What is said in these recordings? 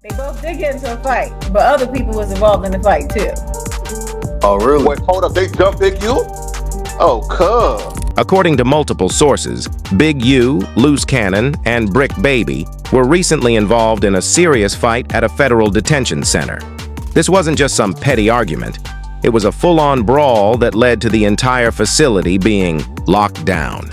They both did get into a fight, but other people was involved in the fight too. Oh, really? Wait, hold up. They jumped Big U? Oh, cuz. According to multiple sources, Big U, Loose Cannon, and Brick Baby were recently involved in a serious fight at a federal detention center. This wasn't just some petty argument. It was a full-on brawl that led to the entire facility being locked down.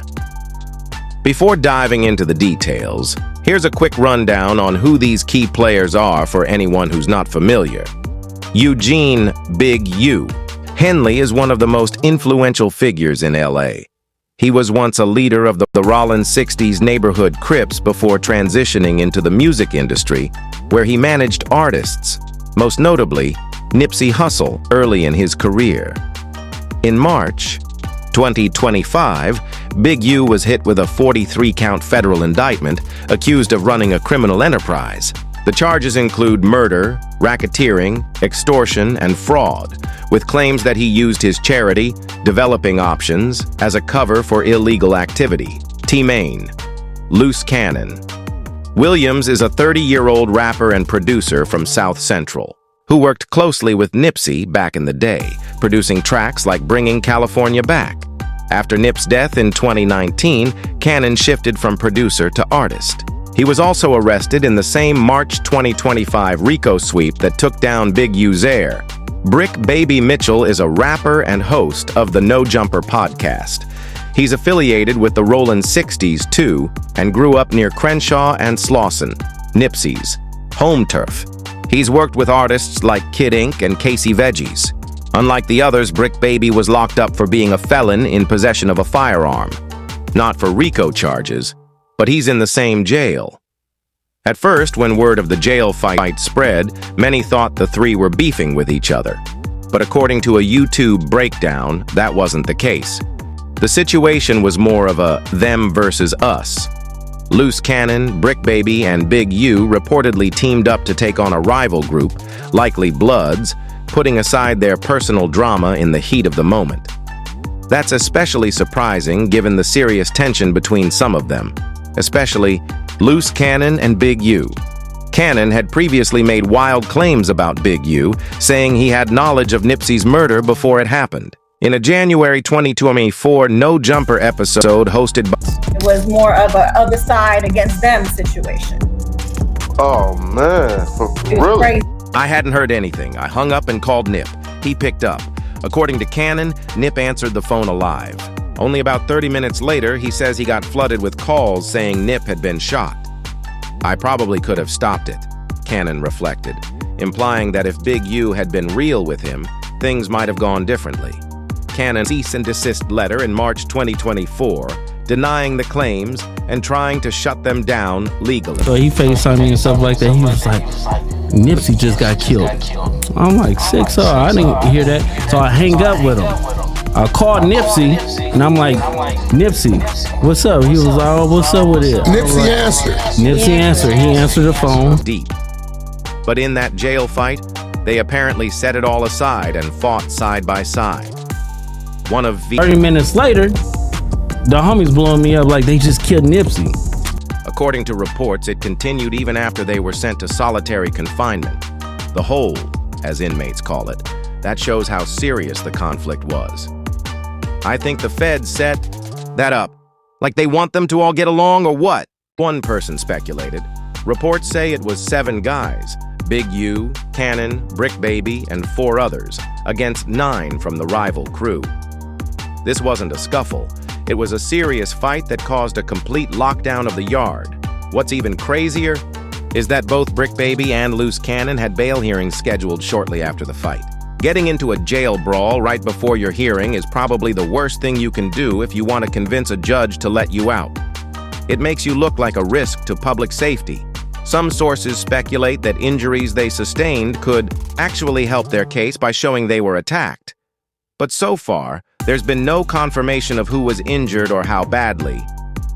Before diving into the details, here's a quick rundown on who these key players are for anyone who's not familiar. Eugene Big U. Henley is one of the most influential figures in LA. He was once a leader of the Rollins 60s neighborhood Crips before transitioning into the music industry, where he managed artists, most notably Nipsey Hussle, early in his career. In March 2025, Big U was hit with a 43-count federal indictment accused of running a criminal enterprise. The charges include murder, racketeering, extortion, and fraud, with claims that he used his charity, Developing Options, as a cover for illegal activity. T-Main, Loose Cannon. Williams is a 30-year-old rapper and producer from South Central, who worked closely with Nipsey back in the day, producing tracks like Bringing California Back. After Nip's death in 2019, Cannon shifted from producer to artist. He was also arrested in the same March 2025 RICO sweep that took down Big U's heir. Brick Baby Mitchell is a rapper and host of the No Jumper podcast. He's affiliated with the Rollins 60s too, and grew up near Crenshaw and Slauson, Nipsey's home turf. He's worked with artists like Kid Ink and Casey Veggies. Unlike the others, Brick Baby was locked up for being a felon in possession of a firearm. Not for RICO charges, but he's in the same jail. At first, when word of the jail fight spread, many thought the three were beefing with each other. But according to a YouTube breakdown, that wasn't the case. The situation was more of a them versus us. Loose Cannon, Brick Baby, and Big U reportedly teamed up to take on a rival group, likely Bloods, putting aside their personal drama in the heat of the moment. That's especially surprising given the serious tension between some of them, especially Loose Cannon and Big U. Cannon had previously made wild claims about Big U, saying he had knowledge of Nipsey's murder before it happened. In a January 2024 No Jumper episode hosted by... It was more of a other side against them situation. Oh, man. It was Really? crazy. I hadn't heard anything. I hung up and called Nip. He picked up. According to Cannon, Nip answered the phone alive. Only about 30 minutes later, he says he got flooded with calls saying Nip had been shot. I probably could have stopped it, Cannon reflected, implying that if Big U had been real with him, things might have gone differently. Cannon's cease and desist letter in March 2024, denying the claims and trying to shut them down legally. So he FaceTimed me and stuff like that. He was like, Nipsey just got killed. I'm like, sick, so I didn't hear that. So I hang up with him. I called Nipsey, and I'm like, Nipsey, what's up? He was like, oh, what's up with it? Nipsey answered. Nipsey answered. He answered the phone. Deep. But in that jail fight, they apparently set it all aside and fought side by side. 30 minutes later, the homies blowing me up like they just killed Nipsey. According to reports, it continued even after they were sent to solitary confinement. The hole, as inmates call it. That shows how serious the conflict was. I think the feds set that up. Like they want them to all get along or what? One person speculated. Reports say it was 7 guys, Big U, Cannon, Brick Baby, and 4 others, against 9 from the rival crew. This wasn't a scuffle. It was a serious fight that caused a complete lockdown of the yard. What's even crazier is that both Brick Baby and Loose Cannon had bail hearings scheduled shortly after the fight. Getting into a jail brawl right before your hearing is probably the worst thing you can do if you want to convince a judge to let you out. It makes you look like a risk to public safety. Some sources speculate that injuries they sustained could actually help their case by showing they were attacked. But so far, there's been no confirmation of who was injured or how badly.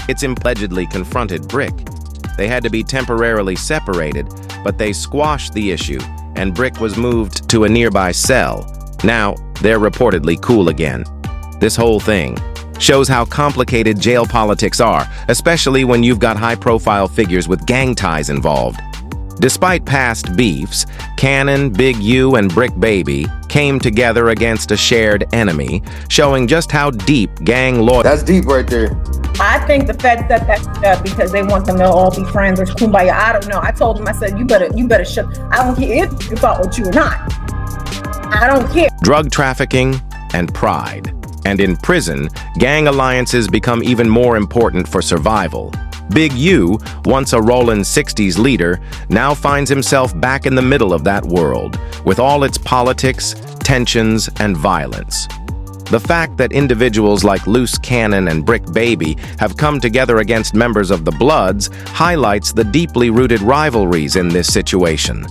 It's allegedly confronted Brick. They had to be temporarily separated, but they squashed the issue, and Brick was moved to a nearby cell. Now, they're reportedly cool again. This whole thing shows how complicated jail politics are, especially when you've got high-profile figures with gang ties involved. Despite past beefs, Cannon, Big U, and Brick Baby came together against a shared enemy, showing just how deep gang loyalty. That's deep right there. I think the Fed set that shit up because they want them to all be friends or kumbaya. I don't know. I told them, I said, you better shut. I don't care if you fought with you or not. I don't care. Drug trafficking and pride. And in prison, gang alliances become even more important for survival. Big U, once a rolling 60s leader, now finds himself back in the middle of that world, with all its politics, tensions, and violence. The fact that individuals like Loose Cannon and Brick Baby have come together against members of the Bloods highlights the deeply rooted rivalries in this situation.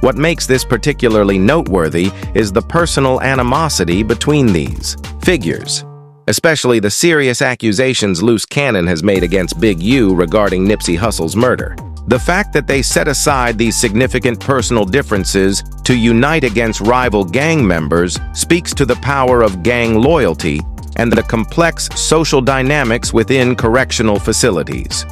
What makes this particularly noteworthy is the personal animosity between these figures, especially the serious accusations Loose Cannon has made against Big U regarding Nipsey Hussle's murder. The fact that they set aside these significant personal differences to unite against rival gang members speaks to the power of gang loyalty and the complex social dynamics within correctional facilities.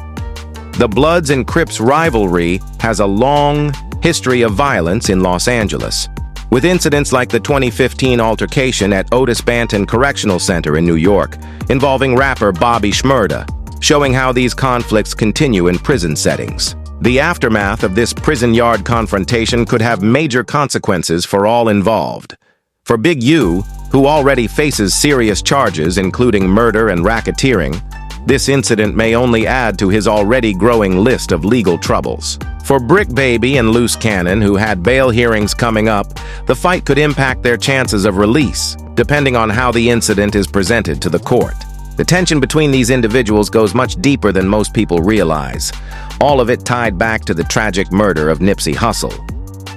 The Bloods and Crips rivalry has a long history of violence in Los Angeles, with incidents like the 2015 altercation at Otis Banton Correctional Center in New York, involving rapper Bobby Shmurda, showing how these conflicts continue in prison settings. The aftermath of this prison yard confrontation could have major consequences for all involved. For Big U, who already faces serious charges including murder and racketeering, this incident may only add to his already growing list of legal troubles. For Brick Baby and Loose Cannon, who had bail hearings coming up, the fight could impact their chances of release, depending on how the incident is presented to the court. The tension between these individuals goes much deeper than most people realize, all of it tied back to the tragic murder of Nipsey Hussle.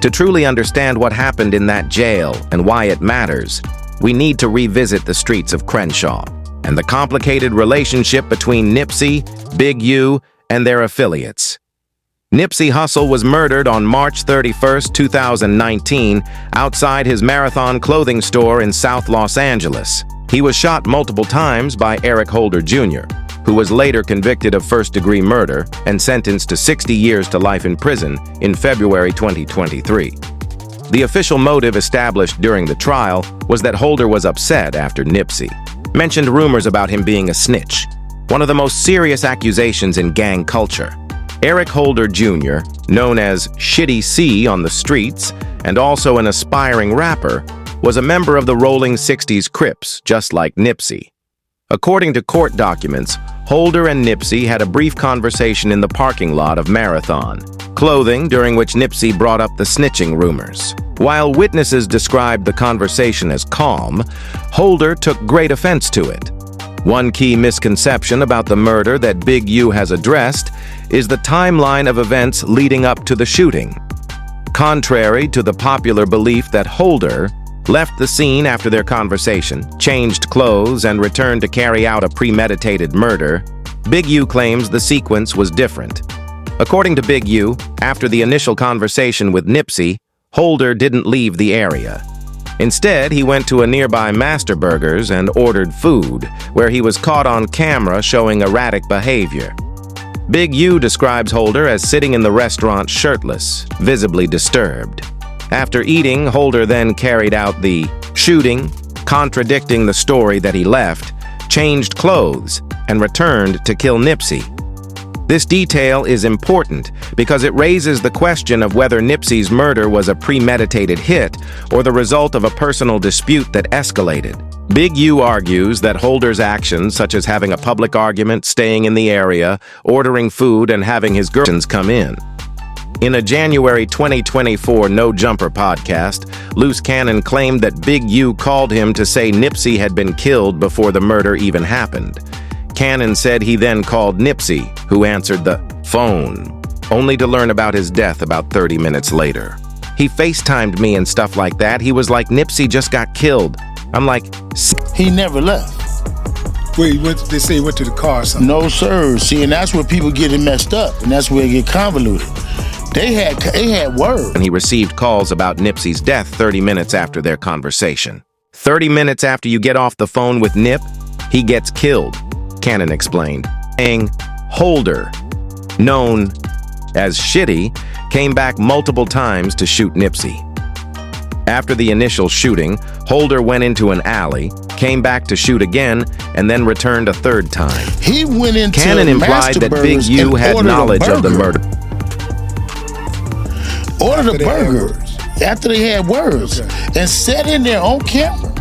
To truly understand what happened in that jail and why it matters, we need to revisit the streets of Crenshaw and the complicated relationship between Nipsey, Big U, and their affiliates. Nipsey Hussle was murdered on March 31, 2019, outside his Marathon clothing store in South Los Angeles. He was shot multiple times by Eric Holder Jr., who was later convicted of first-degree murder and sentenced to 60 years to life in prison in February 2023. The official motive established during the trial was that Holder was upset after Nipsey mentioned rumors about him being a snitch, one of the most serious accusations in gang culture. Eric Holder Jr., known as Shitty C on the streets and also an aspiring rapper, was a member of the Rolling 60s Crips, just like Nipsey. According to court documents, Holder and Nipsey had a brief conversation in the parking lot of Marathon Clothing, during which Nipsey brought up the snitching rumors. While witnesses described the conversation as calm, Holder took great offense to it. One key misconception about the murder that Big U has addressed is the timeline of events leading up to the shooting. Contrary to the popular belief that Holder left the scene after their conversation, changed clothes, and returned to carry out a premeditated murder, Big U claims the sequence was different. According to Big U, after the initial conversation with Nipsey, Holder didn't leave the area. Instead, he went to a nearby Master Burgers and ordered food, where he was caught on camera showing erratic behavior. Big U describes Holder as sitting in the restaurant shirtless, visibly disturbed. After eating, Holder then carried out the shooting, contradicting the story that he left, changed clothes, and returned to kill Nipsey. This detail is important because it raises the question of whether Nipsey's murder was a premeditated hit or the result of a personal dispute that escalated. Big U argues that Holder's actions, such as having a public argument, staying in the area, ordering food, and having his girlfriends come in. In a January 2024 No Jumper podcast, Loose Cannon claimed that Big U called him to say Nipsey had been killed before the murder even happened. Cannon said he then called Nipsey, who answered the phone, only to learn about his death about 30 minutes later. He FaceTimed me and stuff like that. He was like, Nipsey just got killed. I'm like, he never left. Wait, they say he went to the car or something. No, sir. See, and that's where people get it messed up, and that's where it get convoluted. They had word. And he received calls about Nipsey's death 30 minutes after their conversation. 30 minutes after you get off the phone with Nip, he gets killed, Cannon explained, saying Holder, known as Shitty came back multiple times to shoot Nipsey. After the initial shooting, Holder went into an alley, came back to shoot again, and then returned a third time. He went into Cannon implied that Big U had knowledge of the murder. Ordered a burger after they had words, and sat in there on camera,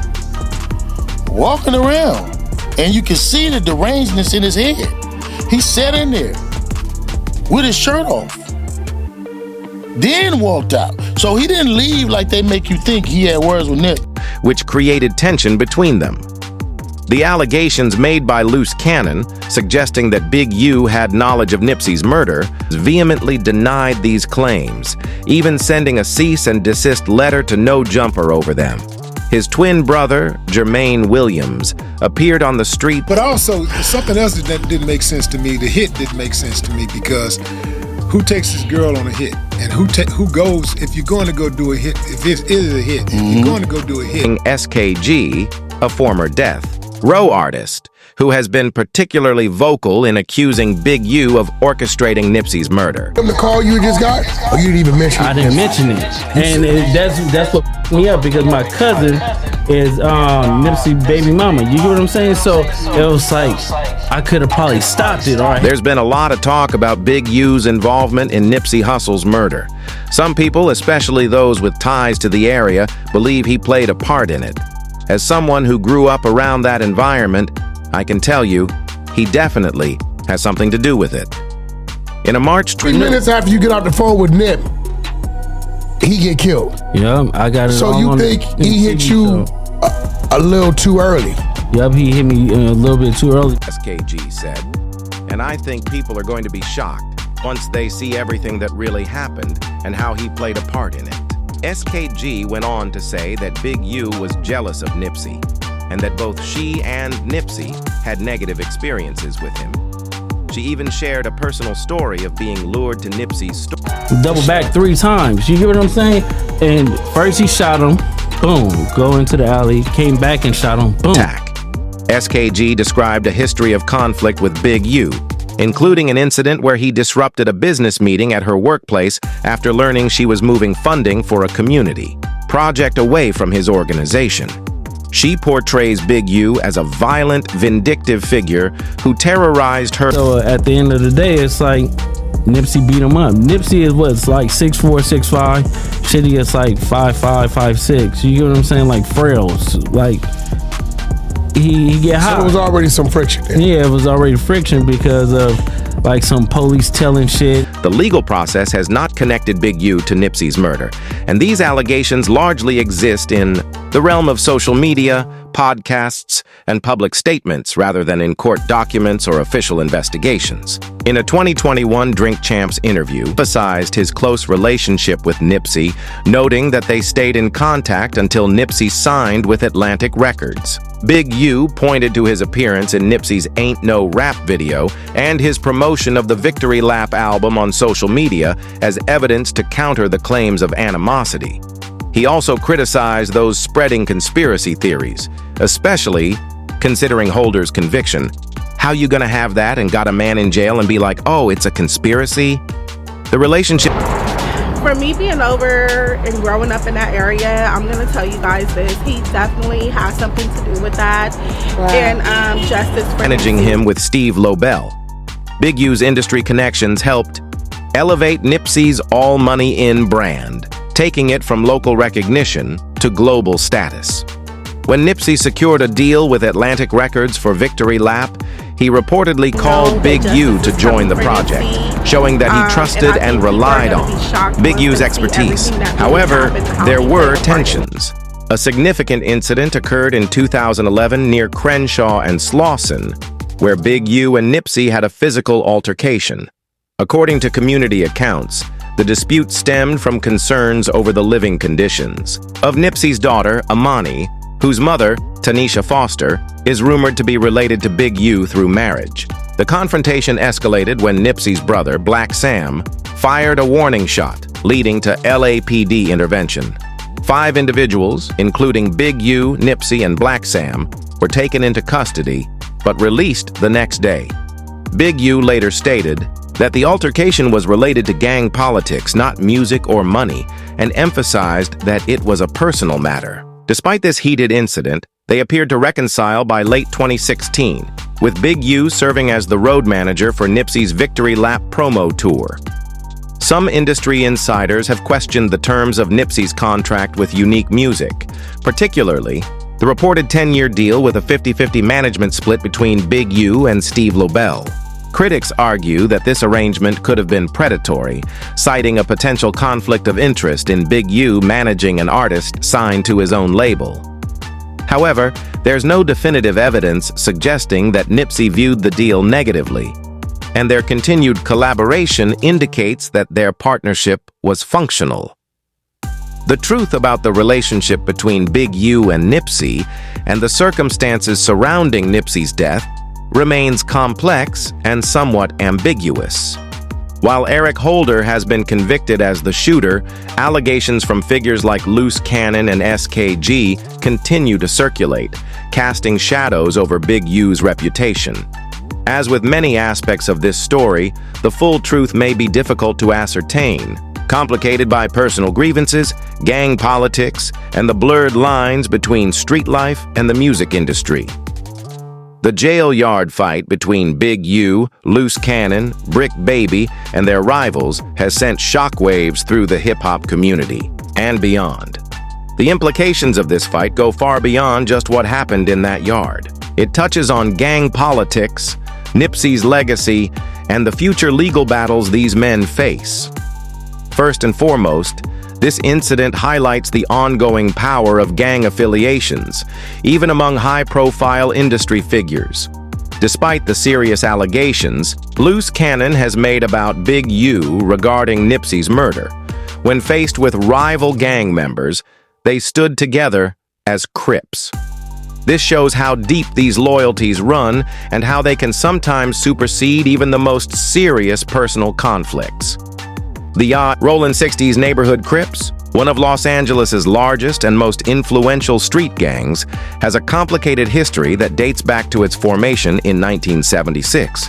walking around, and you can see the derangedness in his head. He sat in there with his shirt off, then walked out. So he didn't leave like they make you think he had words with Nip, which created tension between them. The allegations made by Loose Cannon, suggesting that Big U had knowledge of Nipsey's murder, vehemently denied these claims, even sending a cease and desist letter to No Jumper over them. His twin brother, Jermaine Williams, appeared on the street. But also, something else that didn't make sense to me, the hit didn't make sense to me, because who takes this girl on a hit? And who goes, if you're going to go do a hit, if it is a hit, if you're going to go do a hit. SKG, a former Death Row artist, who has been particularly vocal in accusing Big U of orchestrating Nipsey's murder. The call you just got, or you didn't even mention it? I didn't mention it, and that's what f***ed me up, because my cousin is Nipsey baby mama. You get what I'm saying? So it was like I could have probably stopped it. All right. There's been a lot of talk about Big U's involvement in Nipsey Hussle's murder. Some people, especially those with ties to the area, believe he played a part in it. As someone who grew up around that environment, I can tell you, he definitely has something to do with it. In a March 3 minutes after you get off the phone with Nip, he get killed. Yeah, I got it. So you think he hit you a little too early? Yep, he hit me a little bit too early. SKG said, and I think people are going to be shocked once they see everything that really happened and how he played a part in it. SKG went on to say that Big U was jealous of Nipsey, and that both she and Nipsey had negative experiences with him. She even shared a personal story of being lured to Nipsey's store. Double back 3 times, you get what I'm saying? And first he shot him, boom, go into the alley, came back and shot him, boom. SKG described a history of conflict with Big U, including an incident where he disrupted a business meeting at her workplace after learning she was moving funding for a community project away from his organization. She portrays Big U as a violent, vindictive figure who terrorized her. So at the end of the day, it's like Nipsey beat him up. Nipsey is what's like 6'4", 6'5". Shitty is like 5'5", 5'6". You get what I'm saying? Like frails. Like he get hot. So there was already some friction there. Yeah, it was already friction because of like some police telling shit. The legal process has not connected Big U to Nipsey's murder, and these allegations largely exist in the realm of social media, podcasts, and public statements rather than in court documents or official investigations. In a 2021 Drink Champs interview, emphasized his close relationship with Nipsey, noting that they stayed in contact until Nipsey signed with Atlantic Records. Big U pointed to his appearance in Nipsey's Ain't No Rap video and his promotion of the Victory Lap album on social media as evidence to counter the claims of animosity. He also criticized those spreading conspiracy theories, especially considering Holder's conviction. How you gonna have that and got a man in jail and be like, oh, it's a conspiracy? The relationship... For me being over and growing up in that area, I'm gonna tell you guys this. He definitely has something to do with that. Wow. And justice for managing him with Steve Lobel. Big U's industry connections helped elevate Nipsey's All Money In brand, taking it from local recognition to global status. When Nipsey secured a deal with Atlantic Records for Victory Lap, he reportedly called Big U to join the project, showing that he trusted and relied on Big U's expertise. However, there were tensions. A significant incident occurred in 2011 near Crenshaw and Slauson, where Big U and Nipsey had a physical altercation. According to community accounts, the dispute stemmed from concerns over the living conditions of Nipsey's daughter, Amani, whose mother, Tanisha Foster, is rumored to be related to Big U through marriage. The confrontation escalated when Nipsey's brother, Black Sam, fired a warning shot, leading to LAPD intervention. 5 individuals, including Big U, Nipsey, and Black Sam, were taken into custody, but released the next day. Big U later stated, that the altercation was related to gang politics, not music or money, and emphasized that it was a personal matter. Despite this heated incident, they appeared to reconcile by late 2016, with Big U serving as the road manager for Nipsey's Victory Lap promo tour. Some industry insiders have questioned the terms of Nipsey's contract with Unique Music, particularly the reported 10-year deal with a 50-50 management split between Big U and Steve Lobel. Critics argue that this arrangement could have been predatory, citing a potential conflict of interest in Big U managing an artist signed to his own label. However, there's no definitive evidence suggesting that Nipsey viewed the deal negatively, and their continued collaboration indicates that their partnership was functional. The truth about the relationship between Big U and Nipsey and the circumstances surrounding Nipsey's death remains complex and somewhat ambiguous. While Eric Holder has been convicted as the shooter, allegations from figures like Loose Cannon and SKG continue to circulate, casting shadows over Big U's reputation. As with many aspects of this story, the full truth may be difficult to ascertain, complicated by personal grievances, gang politics, and the blurred lines between street life and the music industry. The jail yard fight between Big U, Loose Cannon, Brick Baby, and their rivals has sent shockwaves through the hip-hop community and beyond. The implications of this fight go far beyond just what happened in that yard. It touches on gang politics, Nipsey's legacy, and the future legal battles these men face. First and foremost, this incident highlights the ongoing power of gang affiliations, even among high-profile industry figures. Despite the serious allegations, Loose Cannon has made about Big U regarding Nipsey's murder. When faced with rival gang members, they stood together as Crips. This shows how deep these loyalties run and how they can sometimes supersede even the most serious personal conflicts. The Rollin' 60s Neighborhood Crips, one of Los Angeles' largest and most influential street gangs, has a complicated history that dates back to its formation in 1976.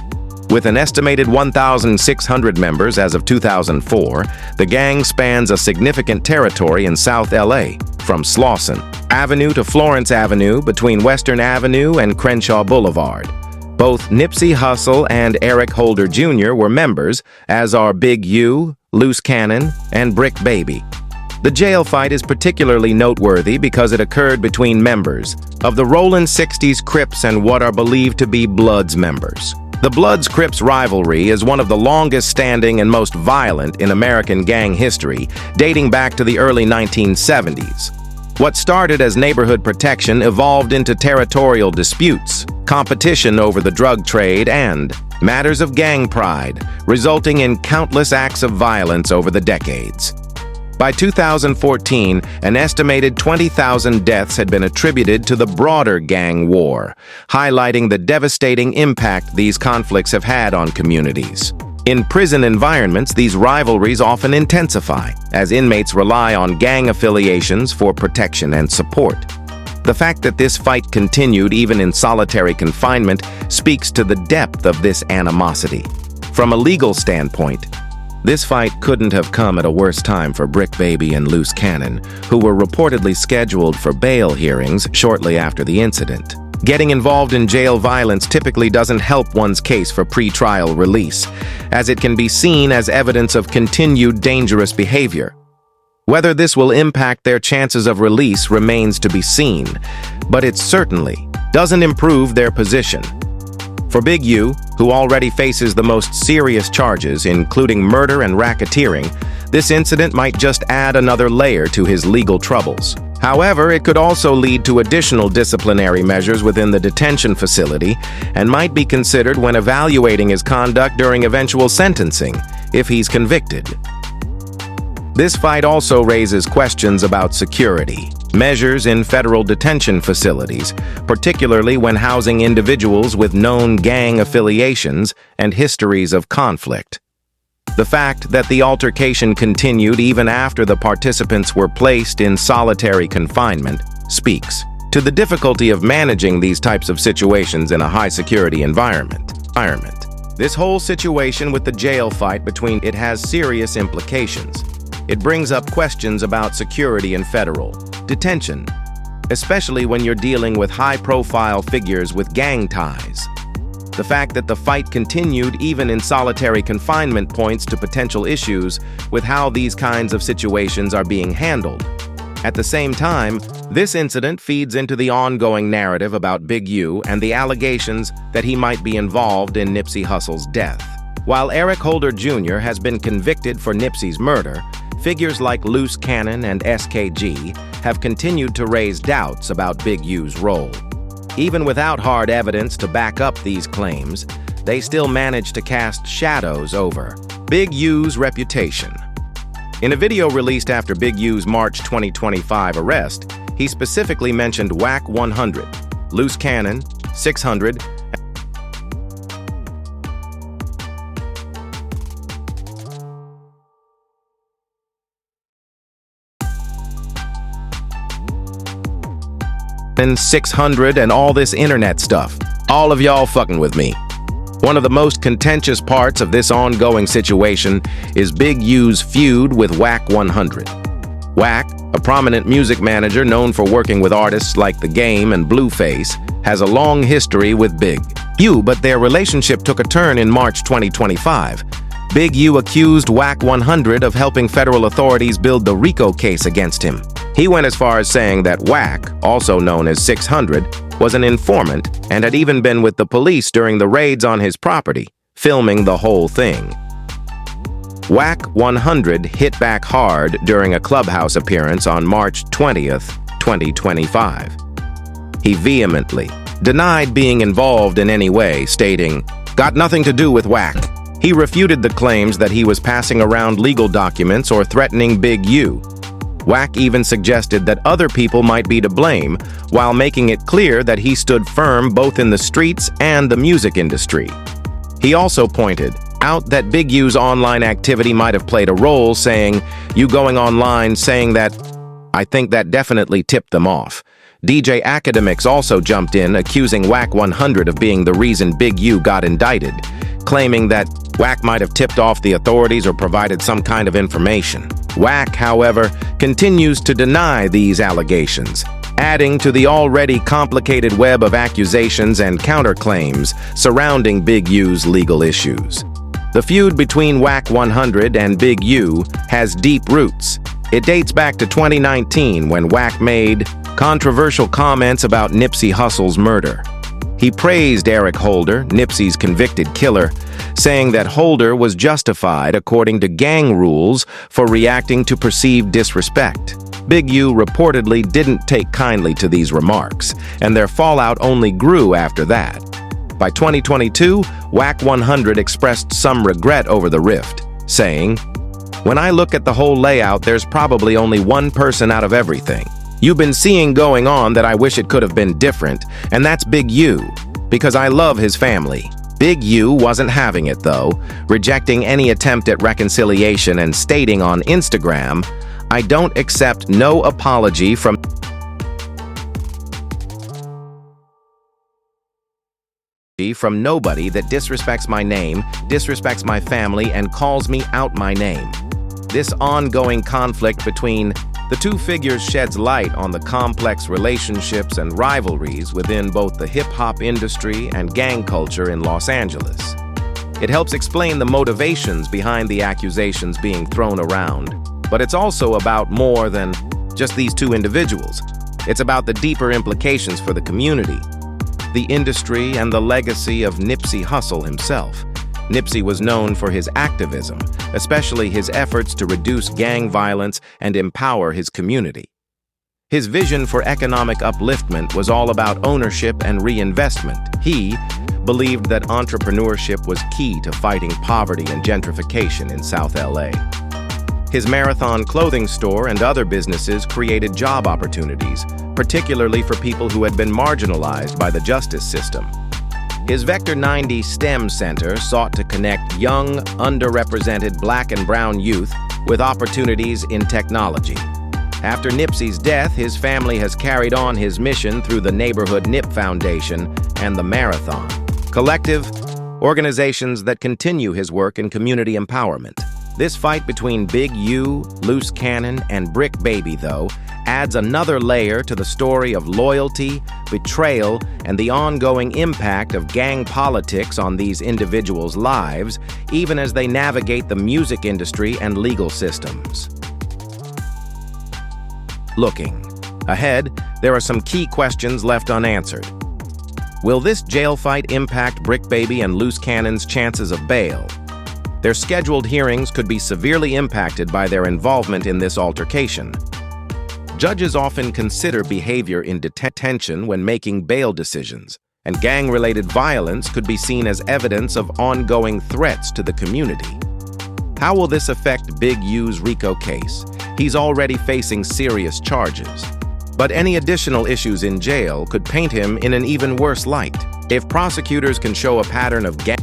With an estimated 1,600 members as of 2004, the gang spans a significant territory in South LA, from Slauson Avenue to Florence Avenue, between Western Avenue and Crenshaw Boulevard. Both Nipsey Hussle and Eric Holder Jr. were members, as are Big U, Loose Cannon, and Brick Baby. The jail fight is particularly noteworthy because it occurred between members of the Rollin' 60s Crips and what are believed to be Bloods members. The Bloods-Crips rivalry is one of the longest-standing and most violent in American gang history, dating back to the early 1970s. What started as neighborhood protection evolved into territorial disputes, competition over the drug trade, and matters of gang pride, resulting in countless acts of violence over the decades. By 2014, an estimated 20,000 deaths had been attributed to the broader gang war, highlighting the devastating impact these conflicts have had on communities. In prison environments, these rivalries often intensify, as inmates rely on gang affiliations for protection and support. The fact that this fight continued even in solitary confinement speaks to the depth of this animosity. From a legal standpoint, this fight couldn't have come at a worse time for Brick Baby and Loose Cannon, who were reportedly scheduled for bail hearings shortly after the incident. Getting involved in jail violence typically doesn't help one's case for pre-trial release, as it can be seen as evidence of continued dangerous behavior. Whether this will impact their chances of release remains to be seen, but it certainly doesn't improve their position. For Big U, who already faces the most serious charges, including murder and racketeering, this incident might just add another layer to his legal troubles. However, it could also lead to additional disciplinary measures within the detention facility and might be considered when evaluating his conduct during eventual sentencing, if he's convicted. This fight also raises questions about security, measures in federal detention facilities, particularly when housing individuals with known gang affiliations and histories of conflict. The fact that the altercation continued even after the participants were placed in solitary confinement speaks to the difficulty of managing these types of situations in a high-security environment. This whole situation with the jail fight between it has serious implications. It brings up questions about security in federal detention, especially when you're dealing with high-profile figures with gang ties. The fact that the fight continued even in solitary confinement points to potential issues with how these kinds of situations are being handled. At the same time, this incident feeds into the ongoing narrative about Big U and the allegations that he might be involved in Nipsey Hussle's death. While Eric Holder Jr. has been convicted for Nipsey's murder, figures like Loose Cannon and SKG have continued to raise doubts about Big U's role. Even without hard evidence to back up these claims, they still manage to cast shadows over Big U's reputation. In a video released after Big U's March 2025 arrest, he specifically mentioned WAC 100, Loose Cannon, 600, and 600 and all this internet stuff. All of y'all fucking with me. One of the most contentious parts of this ongoing situation is Big U's feud with WAC 100. WAC, a prominent music manager known for working with artists like The Game and Blueface, has a long history with Big U, but their relationship took a turn in March 2025. Big U accused WAC 100 of helping federal authorities build the RICO case against him. He went as far as saying that WAC, also known as 600, was an informant and had even been with the police during the raids on his property, filming the whole thing. WAC 100 hit back hard during a Clubhouse appearance on March 20th, 2025. He vehemently denied being involved in any way, stating, "Got nothing to do with WAC." He refuted the claims that he was passing around legal documents or threatening Big U. WAC even suggested that other people might be to blame, while making it clear that he stood firm both in the streets and the music industry. He also pointed out that Big U's online activity might have played a role, saying, "You going online saying that." I think that definitely tipped them off. DJ Academics also jumped in, accusing WAC 100 of being the reason Big U got indicted, claiming that WAC might have tipped off the authorities or provided some kind of information. WAC, however, continues to deny these allegations, adding to the already complicated web of accusations and counterclaims surrounding Big U's legal issues. The feud between WAC 100 and Big U has deep roots. It dates back to 2019 when WAC made controversial comments about Nipsey Hussle's murder. He praised Eric Holder, Nipsey's convicted killer, saying that Holder was justified according to gang rules for reacting to perceived disrespect. Big U reportedly didn't take kindly to these remarks, and their fallout only grew after that. By 2022, WAC 100 expressed some regret over the rift, saying, "When I look at the whole layout, there's probably only one person out of everything. You've been seeing going on that I wish it could have been different, and that's Big U, because I love his family." Big U wasn't having it, though, rejecting any attempt at reconciliation and stating on Instagram, "I don't accept no apology from nobody that disrespects my name, disrespects my family, and calls me out my name." This ongoing conflict between the two figures sheds light on the complex relationships and rivalries within both the hip-hop industry and gang culture in Los Angeles. It helps explain the motivations behind the accusations being thrown around, but it's also about more than just these two individuals. It's about the deeper implications for the community, the industry, and the legacy of Nipsey Hussle himself. Nipsey was known for his activism, especially his efforts to reduce gang violence and empower his community. His vision for economic upliftment was all about ownership and reinvestment. He believed that entrepreneurship was key to fighting poverty and gentrification in South LA. His Marathon clothing store and other businesses created job opportunities, particularly for people who had been marginalized by the justice system. His Vector 90 STEM Center sought to connect young, underrepresented Black and brown youth with opportunities in technology. After Nipsey's death, his family has carried on his mission through the Neighborhood Nip Foundation and the Marathon. Collective, organizations that continue his work in community empowerment. This fight between Big U, Loose Cannon, and Brick Baby, though, adds another layer to the story of loyalty, betrayal, and the ongoing impact of gang politics on these individuals' lives, even as they navigate the music industry and legal systems. Looking ahead, there are some key questions left unanswered. Will this jail fight impact Brick Baby and Loose Cannon's chances of bail? Their scheduled hearings could be severely impacted by their involvement in this altercation. Judges often consider behavior in detention when making bail decisions, and gang-related violence could be seen as evidence of ongoing threats to the community. How will this affect Big U's RICO case? He's already facing serious charges. But any additional issues in jail could paint him in an even worse light. If prosecutors can show a pattern of gang